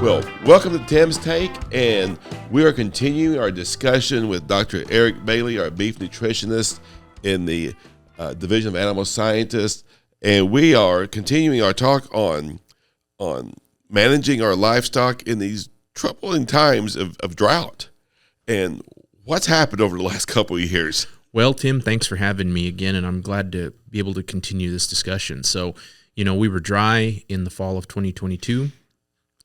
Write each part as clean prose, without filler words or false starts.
Well, welcome to Tim's Take, and we are continuing our discussion with Dr. Eric Bailey, our beef nutritionist in the Division of Animal Scientists, and we are continuing our talk on managing our livestock in these troubling times of drought and what's happened over the last couple of years. Well, Tim, thanks for having me again, and I'm glad to be able to continue this discussion. So, we were dry in the fall of 2022.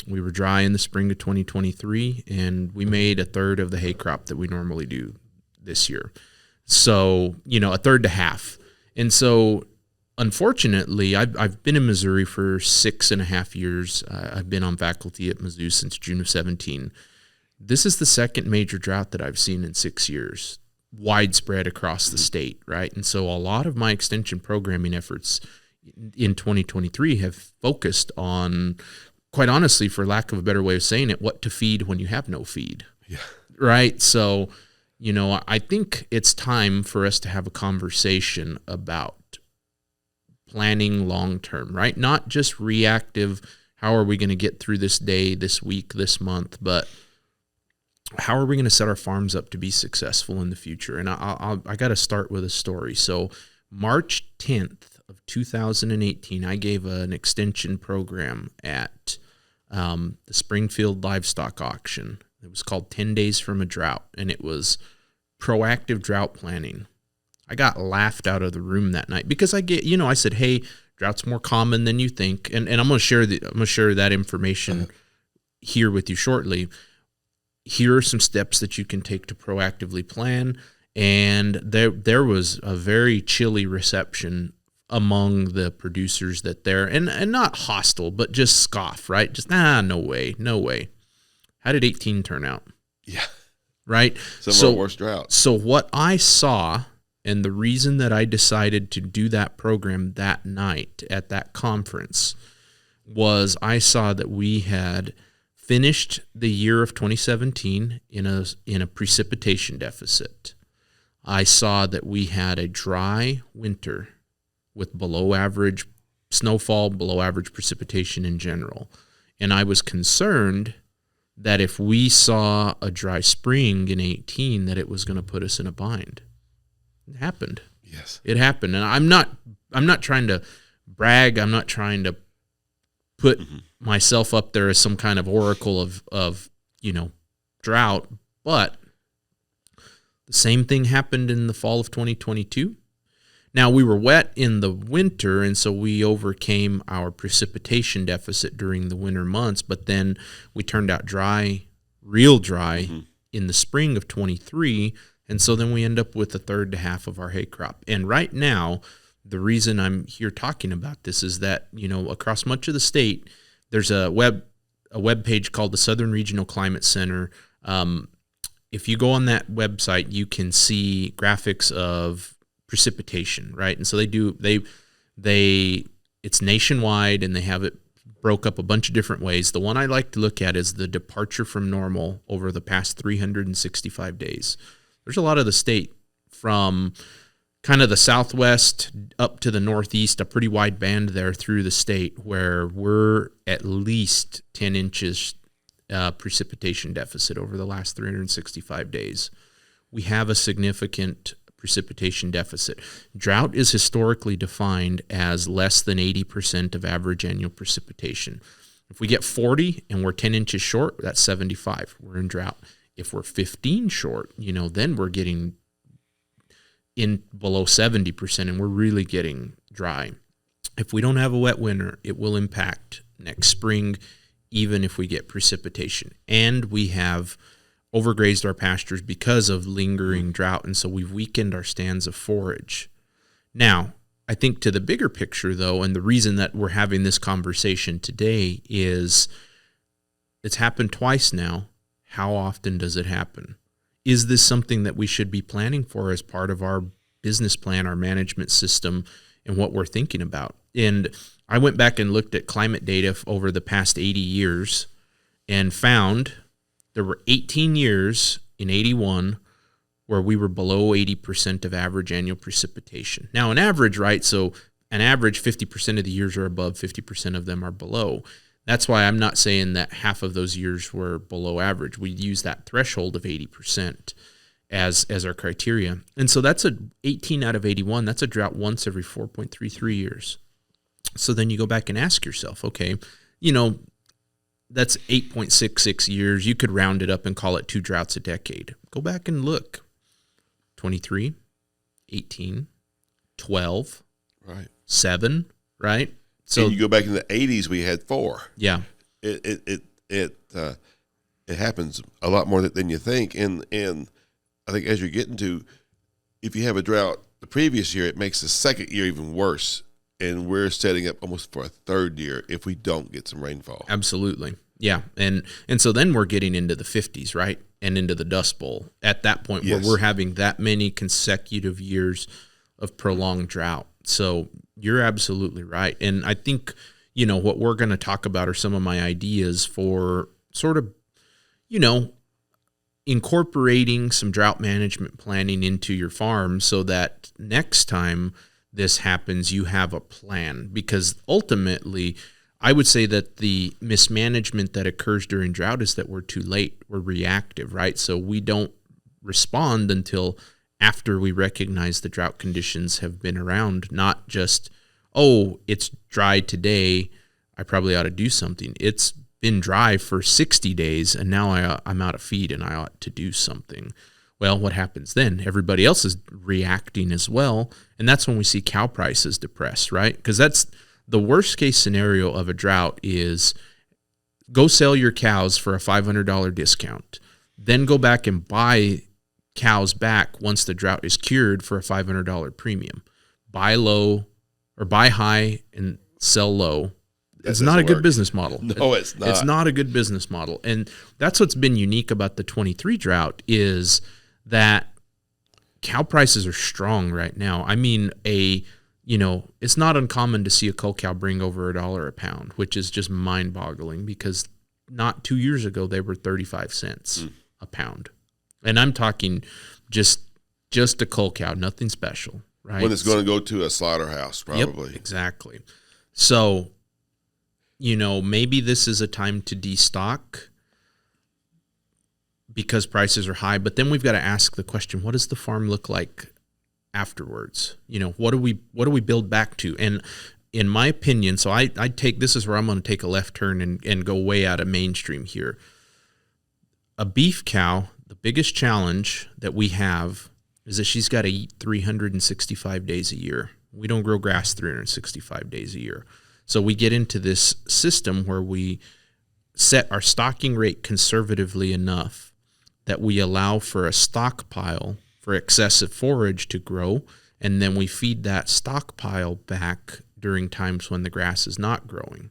We were dry in the spring of 2023, and we made a third of the hay crop that we normally do this year. So, a third to half. And so, unfortunately, I've been in Missouri for 6.5 years. I've been on faculty at Mizzou since June of 17. This is the second major drought that I've seen in 6 years, widespread across the state, right? And so a lot of my extension programming efforts in 2023 have focused on, quite honestly, for lack of a better way of saying it, what to feed when you have no feed. Yeah. Right? So, I think it's time for us to have a conversation about planning long-term, right? Not just reactive, how are we going to get through this day, this week, this month, but how are we going to set our farms up to be successful in the future? And I got to start with a story. So March 10th of 2018, I gave an extension program at the Springfield Livestock Auction. It was called 10 Days from a Drought, and it was proactive drought planning. I got laughed out of the room that night because I said, hey, drought's more common than you think. And I'm going to share that information here with you shortly. Here are some steps that you can take to proactively plan. And there was a very chilly reception among the producers and not hostile, but just scoff, right? Just, no way. How did 18 turn out? Yeah. Right? Some of our worst droughts. So what I saw, and the reason that I decided to do that program that night at that conference, was I saw that we had finished the year of 2017 in a precipitation deficit. I saw that we had a dry winter with below average snowfall, below average precipitation in general. And I was concerned that if we saw a dry spring in 18, that it was going to put us in a bind. It happened. Yes. It happened. And I'm not trying to brag. I'm not trying to put myself up there as some kind of oracle of drought, but the same thing happened in the fall of 2022. Now, we were wet in the winter, and so we overcame our precipitation deficit during the winter months, but then we turned out dry, real dry, in the spring of 23, and so then we end up with a third to half of our hay crop. And right now, the reason I'm here talking about this is that, across much of the state, there's a web page called the Southern Regional Climate Center. If you go on that website, you can see graphics of precipitation, right? And so it's nationwide, and they have it broke up a bunch of different ways. The one I like to look at is the departure from normal over the past 365 days. There's a lot of the state from kind of the southwest up to the northeast, a pretty wide band there through the state where we're at least 10 inches precipitation deficit over the last 365 days. We have a significant precipitation deficit. Drought is historically defined as less than 80% of average annual precipitation. If we get 40 and we're 10 inches short, that's 75. We're in drought. If we're 15 short, then we're getting in below 70%, and we're really getting dry. If we don't have a wet winter, it will impact next spring, even if we get precipitation. And we have overgrazed our pastures because of lingering drought, and so we've weakened our stands of forage. Now, I think to the bigger picture, though, and the reason that we're having this conversation today is it's happened twice now. How often does it happen? Is this something that we should be planning for as part of our business plan, our management system, and what we're thinking about? And I went back and looked at climate data over the past 80 years and found there were 18 years in 81 where we were below 80% of average annual precipitation. Now, an average, right? So an average, 50% of the years are above, 50% of them are below. That's why I'm not saying that half of those years were below average. We use that threshold of 80% as our criteria. And so that's 18 out of 81. That's a drought once every 4.33 years. So then you go back and ask yourself, okay, that's 8.66 years. You could round it up and call it 2 droughts a decade. Go back and look. 23, 18, 12, right, 7, right? So and you go back in the 80s, we had 4. Yeah. It happens a lot more than you think, and I think as you're getting to, if you have a drought the previous year, it makes the second year even worse, and we're setting up almost for a third year if we don't get some rainfall. Absolutely. Yeah. And so then we're getting into the 50s, right? And into the Dust Bowl at that point, yes, where we're having that many consecutive years of prolonged drought. So you're absolutely right. And I think, what we're going to talk about are some of my ideas for sort of, incorporating some drought management planning into your farm so that next time this happens, you have a plan. Because ultimately, I would say that the mismanagement that occurs during drought is that we're too late. We're reactive, right? So we don't respond until after we recognize the drought conditions have been around, not just, oh, it's dry today, I probably ought to do something. It's been dry for 60 days, and now I'm out of feed and I ought to do something. Well, what happens then? Everybody else is reacting as well, and that's when we see cow prices depressed, right? Because that's the worst case scenario of a drought is go sell your cows for a $500 discount, then go back and buy cows back once the drought is cured for a $500 premium. Buy low or buy high and sell low. It's not a good business model. No, it's not. It's not a good business model. And that's what's been unique about the 23 drought is that cow prices are strong right now. I mean, it's not uncommon to see a cull cow bring over $1 a pound, which is just mind-boggling because not 2 years ago they were 35 cents a pound. And I'm talking just a cull cow, nothing special, right? When it's going to go to a slaughterhouse, probably. Yep, exactly. So, maybe this is a time to destock because prices are high, but then we've got to ask the question, what does the farm look like afterwards? What do we build back to? And in my opinion, so this is where I'm going to take a left turn and go way out of mainstream here. A beef cow, the biggest challenge that we have is that she's got to eat 365 days a year. We don't grow grass 365 days a year. So we get into this system where we set our stocking rate conservatively enough that we allow for a stockpile for excessive forage to grow, and then we feed that stockpile back during times when the grass is not growing.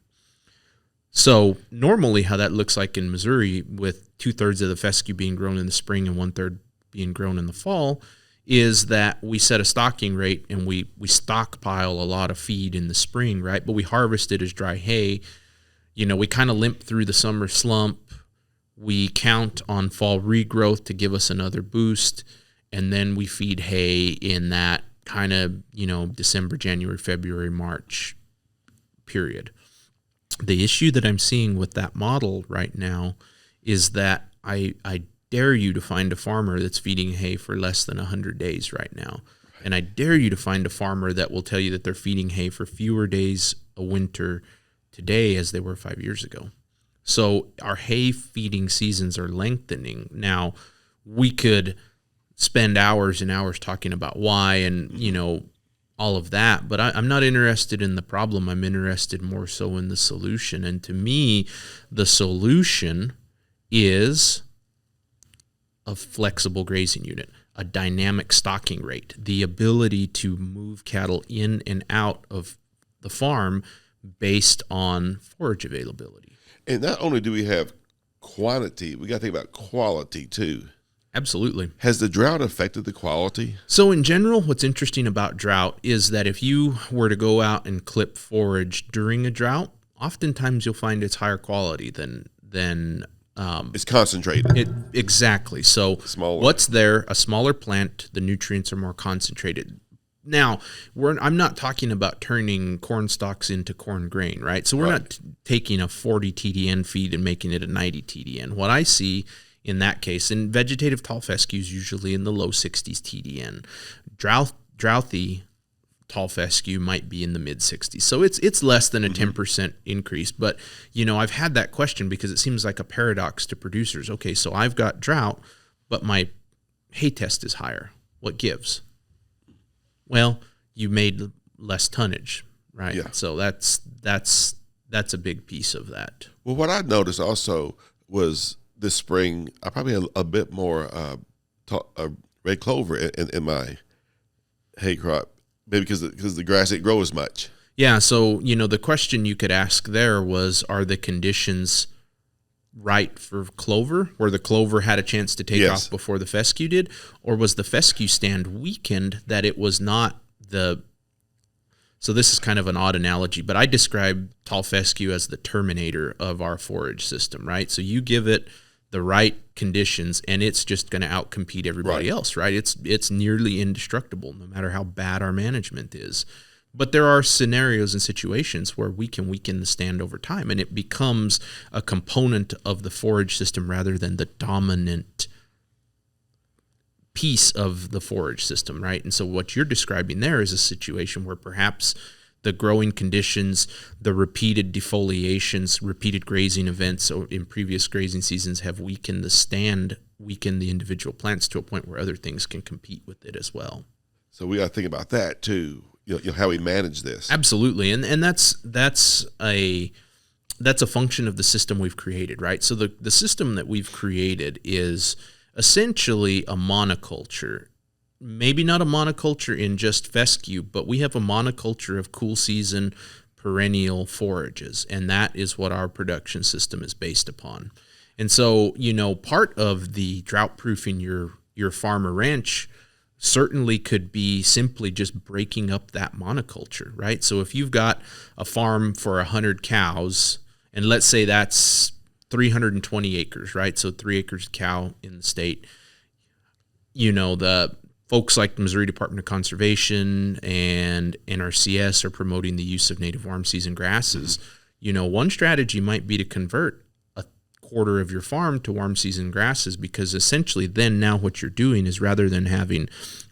So normally how that looks like in Missouri, with 2/3 of the fescue being grown in the spring and 1/3 being grown in the fall, is that we set a stocking rate and we stockpile a lot of feed in the spring, right? But we harvest it as dry hay. We kind of limp through the summer slump. We count on fall regrowth to give us another boost. And then we feed hay in that kind of, December, January, February, March period. The issue that I'm seeing with that model right now is that I dare you to find a farmer that's feeding hay for less than 100 days right now. And I dare you to find a farmer that will tell you that they're feeding hay for fewer days a winter today as they were 5 years ago. So our hay feeding seasons are lengthening. Now, we could spend hours and hours talking about why and, all of that, but I'm not interested in the problem. I'm interested more so in the solution. And to me, the solution is a flexible grazing unit, a dynamic stocking rate, the ability to move cattle in and out of the farm based on forage availability. And not only do we have quantity, we got to think about quality too. Absolutely. Has the drought affected the quality? So in general, what's interesting about drought is that if you were to go out and clip forage during a drought, oftentimes you'll find it's higher quality than it's concentrated. Exactly. So Smaller. what's there? A smaller plant, the nutrients are more concentrated. Now, I'm not talking about turning corn stalks into corn grain, right? So we're not taking a 40 TDN feed and making it a 90 TDN. What I see in that case, and vegetative tall fescue is usually in the low 60s TDN. Drouthy tall fescue might be in the mid 60s. So it's less than a 10% increase. But, I've had that question because it seems like a paradox to producers. Okay, so I've got drought, but my hay test is higher. What gives? Well, you made less tonnage, right? Yeah. So that's a big piece of that. Well, what I noticed also was this spring, I probably had a bit more red clover in my hay crop, maybe because the grass didn't grow as much. Yeah, so, the question you could ask there was, are the conditions right for clover, where the clover had a chance to take off before the fescue did, or was the fescue stand weakened that it was not so this is kind of an odd analogy, but I describe tall fescue as the terminator of our forage system, right? So you give it the right conditions and it's just going to outcompete everybody else, right? It's nearly indestructible no matter how bad our management is. But there are scenarios and situations where we can weaken the stand over time, and it becomes a component of the forage system rather than the dominant piece of the forage system, right? And so what you're describing there is a situation where perhaps the growing conditions, the repeated defoliations, repeated grazing events in previous grazing seasons have weakened the stand, weakened the individual plants to a point where other things can compete with it as well. So we got to think about that too. How we manage this. Absolutely, and that's a function of the system we've created, right? So the system that we've created is essentially a monoculture. Maybe not a monoculture in just fescue, but we have a monoculture of cool season perennial forages, and that is what our production system is based upon. And so, part of the drought proofing your farm or ranch certainly could be simply just breaking up that monoculture, right? So if you've got a farm for 100 cows, and let's say that's 320 acres, right? So 3 acres of cow in the state, the folks like the Missouri Department of Conservation and NRCS are promoting the use of native warm season grasses. One strategy might be to convert a quarter of your farm to warm season grasses, because essentially then now what you're doing is, rather than having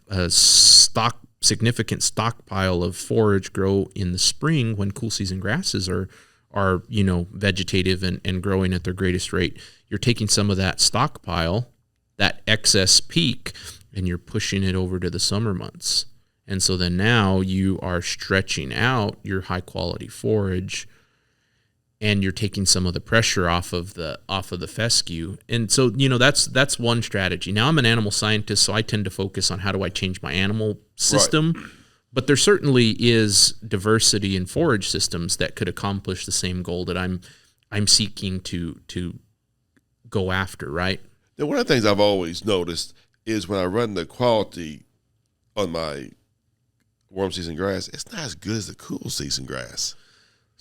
a significant stockpile of forage grow in the spring when cool season grasses are vegetative and growing at their greatest rate, you're taking some of that stockpile, that excess peak, and you're pushing it over to the summer months. And so then now you are stretching out your high quality forage, and you're taking some of the pressure off of the fescue. And so, that's one strategy. Now, I'm an animal scientist, so I tend to focus on how do I change my animal system. Right. But there certainly is diversity in forage systems that could accomplish the same goal that I'm seeking to go after, right? Now, one of the things I've always noticed is when I run the quality on my warm season grass, it's not as good as the cool season grass.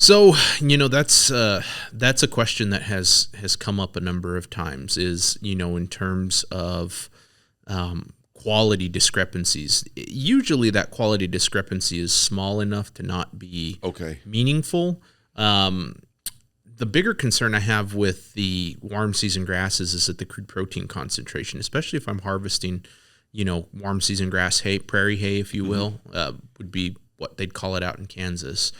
So, that's a question that has come up a number of times, is, in terms of quality discrepancies. Usually that quality discrepancy is small enough to not be meaningful. The bigger concern I have with the warm season grasses is that the crude protein concentration, especially if I'm harvesting, warm season grass hay, prairie hay, if you will, would be what they'd call it out in Kansas.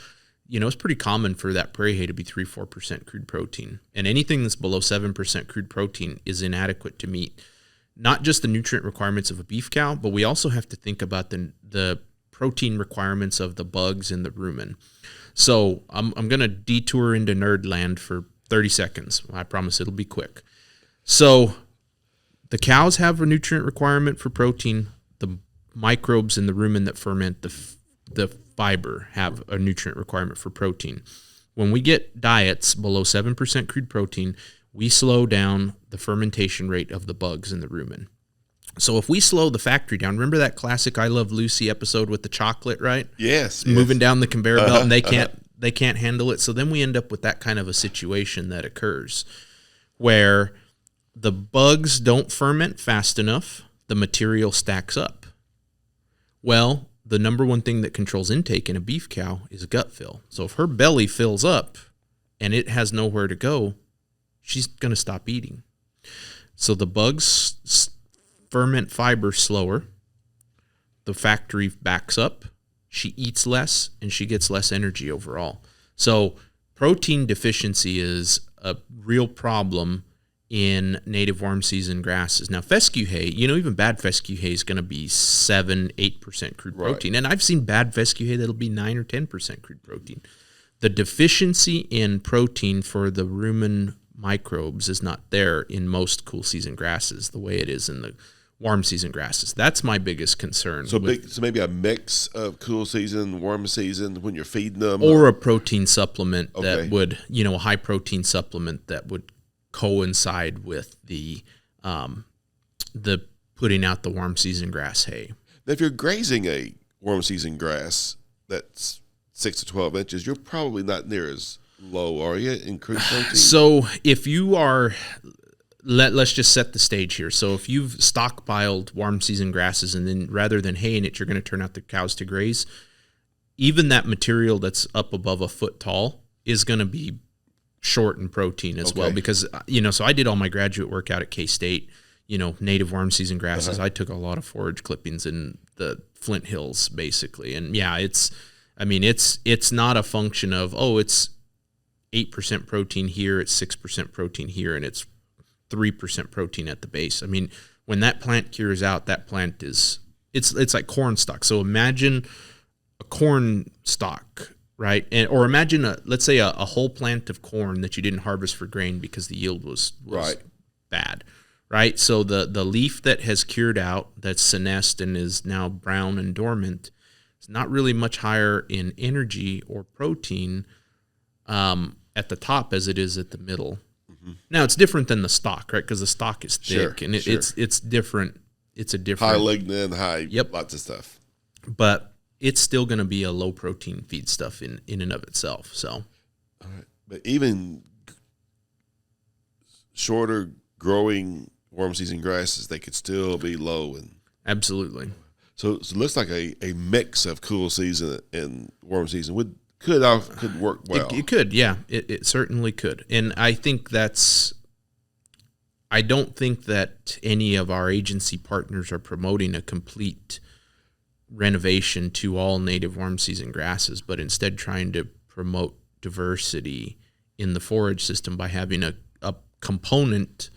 It's pretty common for that prairie hay to be 3-4% crude protein. And anything that's below 7% crude protein is inadequate to meet not just the nutrient requirements of a beef cow, but we also have to think about the protein requirements of the bugs in the rumen. So I'm going to detour into nerd land for 30 seconds. I promise it'll be quick. So the cows have a nutrient requirement for protein. The microbes in the rumen that ferment the fiber have a nutrient requirement for protein. When we get diets below 7% crude protein, we slow down the fermentation rate of the bugs in the rumen. So if we slow the factory down, remember that classic I Love Lucy episode with the chocolate, right? Yes. Moving down the conveyor belt and they can't handle it. So then we end up with that kind of a situation that occurs where the bugs don't ferment fast enough, the material stacks up. Well, the number one thing that controls intake in a beef cow is gut fill. So if her belly fills up and it has nowhere to go, she's going to stop eating. So the bugs ferment fiber slower. The factory backs up. She eats less and she gets less energy overall. So protein deficiency is a real problem in native warm season grasses. Now, fescue hay, even bad fescue hay is going to be 7-8% crude protein. And I've seen bad fescue hay that'll be 9 or 10% crude protein. The deficiency in protein for the rumen microbes is not there in most cool season grasses the way it is in the warm season grasses. That's my biggest concern. So maybe a mix of cool season, warm season when you're feeding them, or a protein supplement that would, a high protein supplement that would coincide with the putting out the warm season grass hay. Now, if you're grazing a warm season grass that's 6 to 12 inches, you're probably not near as low, are you, in crude protein? So if you are, let's just set the stage here. So if you've stockpiled warm season grasses and then rather than haying it, you're going to turn out the cows to graze, even that material that's up above a foot tall is going to be short in protein as well, because, so I did all my graduate work out at K-State, native warm season grasses. I took a lot of forage clippings in the Flint Hills basically. And yeah, it's not a function of, it's 8% protein here, it's 6% protein here, and it's 3% protein at the base. I mean, when that plant cures out, that plant it's like corn stalk. So imagine a corn stalk, right? Or imagine let's say a whole plant of corn that you didn't harvest for grain because the yield was bad, right? So the leaf that has cured out, that's senesced and is now brown and dormant, is not really much higher in energy or protein at the top as it is at the middle. Mm-hmm. Now it's different than the stalk, right? Because the stalk is thick and it's different. It's a different high lignin, lots of stuff. But it's still going to be a low protein feed stuff in and of itself. So, all right. But even shorter growing warm season grasses, they could still be low. Absolutely. So it looks like a mix of cool season and warm season could work well. It could, yeah. It certainly could. And I don't think that any of our agency partners are promoting a complete renovation to all native warm season grasses, but instead trying to promote diversity in the forage system by having a component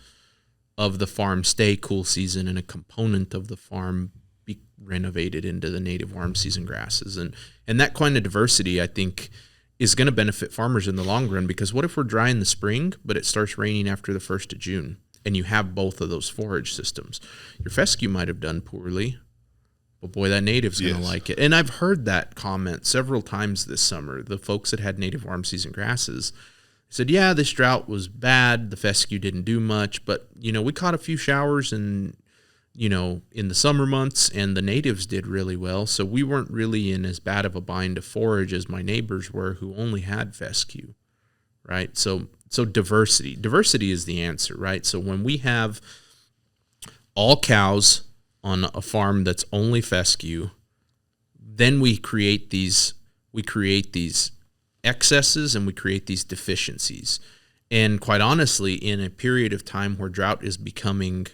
of the farm stay cool season and a component of the farm be renovated into the native warm season grasses. And that kind of diversity, I think, is going to benefit farmers in the long run, because what if we're dry in the spring, but it starts raining after the 1st of June, and you have both of those forage systems? Your fescue might have done poorly, but boy, that native's going to like it. And I've heard that comment several times this summer. The folks that had native warm season grasses said, yeah, this drought was bad. The fescue didn't do much, but, we caught a few showers and, in the summer months, and the natives did really well. So we weren't really in as bad of a bind to forage as my neighbors were, who only had fescue, right? So diversity is the answer, right? So when we have all cows on a farm that's only fescue, then we create these excesses and we create these deficiencies. And quite honestly, in a period of time where drought is becoming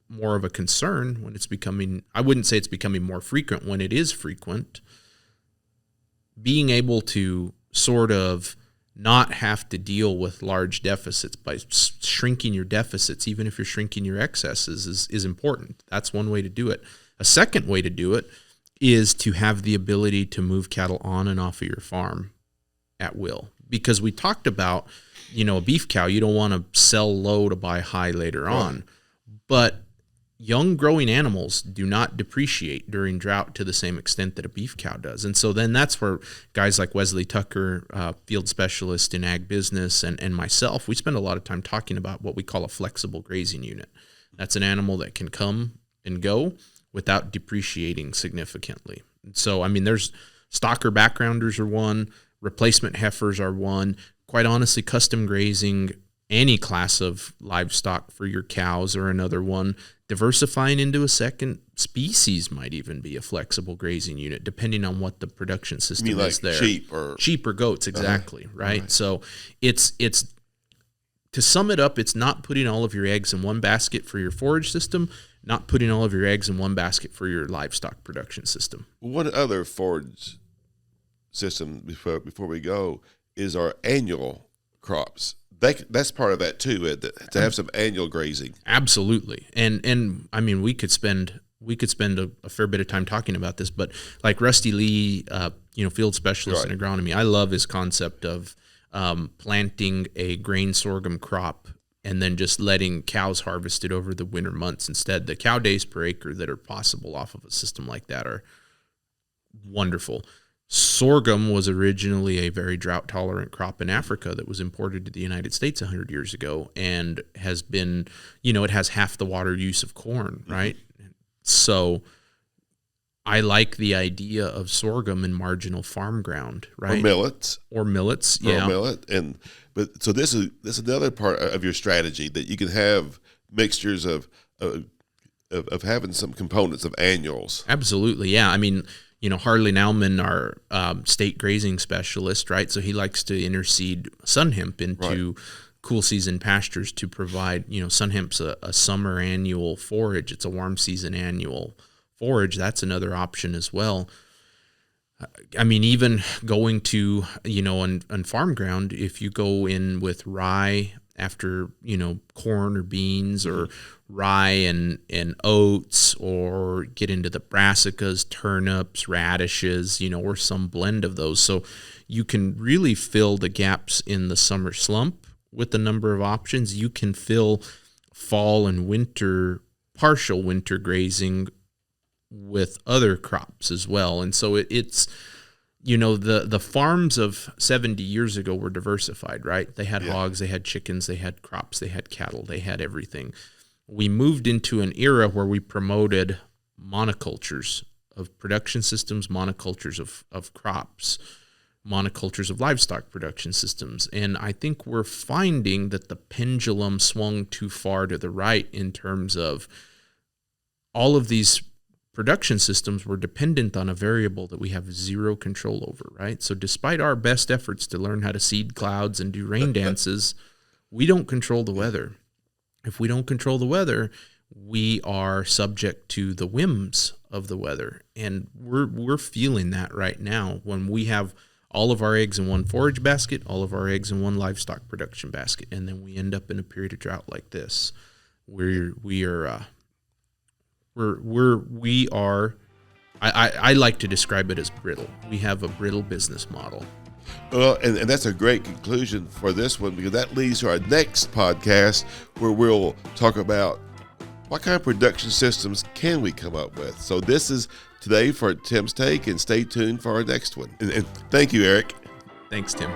more of a concern, when it's becoming, I wouldn't say it's becoming more frequent, when it is frequent, being able to sort of not have to deal with large deficits by shrinking your deficits, even if you're shrinking your excesses, is important. That's one way to do it. A second way to do it is to have the ability to move cattle on and off of your farm at will. Because we talked about, a beef cow, you don't want to sell low to buy high later on. But young growing animals do not depreciate during drought to the same extent that a beef cow does. And so then that's where guys like Wesley Tucker, field specialist in ag business, and myself, we spend a lot of time talking about what we call a flexible grazing unit. That's an animal that can come and go without depreciating significantly. So, there's stocker backgrounders are one, replacement heifers are one. Quite honestly, custom grazing any class of livestock for your cows are another one. Diversifying into a second species might even be a flexible grazing unit, depending on what the production system You mean is like there. Sheep or goats, exactly, right? So it's to sum it up, it's not putting all of your eggs in one basket for your forage system, not putting all of your eggs in one basket for your livestock production system. One other forage system before we go is our annual crops. That's part of that too, to have some annual grazing. Absolutely, and I mean we could spend a fair bit of time talking about this, but like Rusty Lee, field specialist in agronomy, I love his concept of planting a grain sorghum crop and then just letting cows harvest it over the winter months instead. The cow days per acre that are possible off of a system like that are wonderful. Sorghum was originally a very drought-tolerant crop in Africa that was imported to the United States 100 years ago and has been, it has half the water use of corn, right? Mm-hmm. So I like the idea of sorghum in marginal farm ground, right? Or millets, yeah. Or millet, so this is another part of your strategy, that you can have mixtures of having some components of annuals. Absolutely, yeah. I mean, Harley Nauman, our state grazing specialist, right? So he likes to interseed sun hemp into cool season pastures to provide, sun hemp's a summer annual forage. It's a warm season annual forage. That's another option as well. I mean, even going to, on farm ground, if you go in with rye after, corn or beans, or rye and oats, or get into the brassicas, turnips, radishes, or some blend of those. So you can really fill the gaps in the summer slump with the number of options. You can fill fall and winter, partial winter grazing with other crops as well. And so it's, the farms of 70 years ago were diversified, right? They had hogs, they had chickens, they had crops, they had cattle, they had everything. We moved into an era where we promoted monocultures of production systems, monocultures of crops, monocultures of livestock production systems. And I think we're finding that the pendulum swung too far to the right in terms of all of these production systems were dependent on a variable that we have zero control over, right? So despite our best efforts to learn how to seed clouds and do rain dances, we don't control the weather. If we don't control the weather, we are subject to the whims of the weather. And we're feeling that right now when we have all of our eggs in one forage basket, all of our eggs in one livestock production basket, and then we end up in a period of drought like this. I like to describe it as brittle. We have a brittle business model. Well, and that's a great conclusion for this one, because that leads to our next podcast, where we'll talk about what kind of production systems can we come up with. So this is today for Tim's Take, and stay tuned for our next one. And thank you, Eric. Thanks, Tim.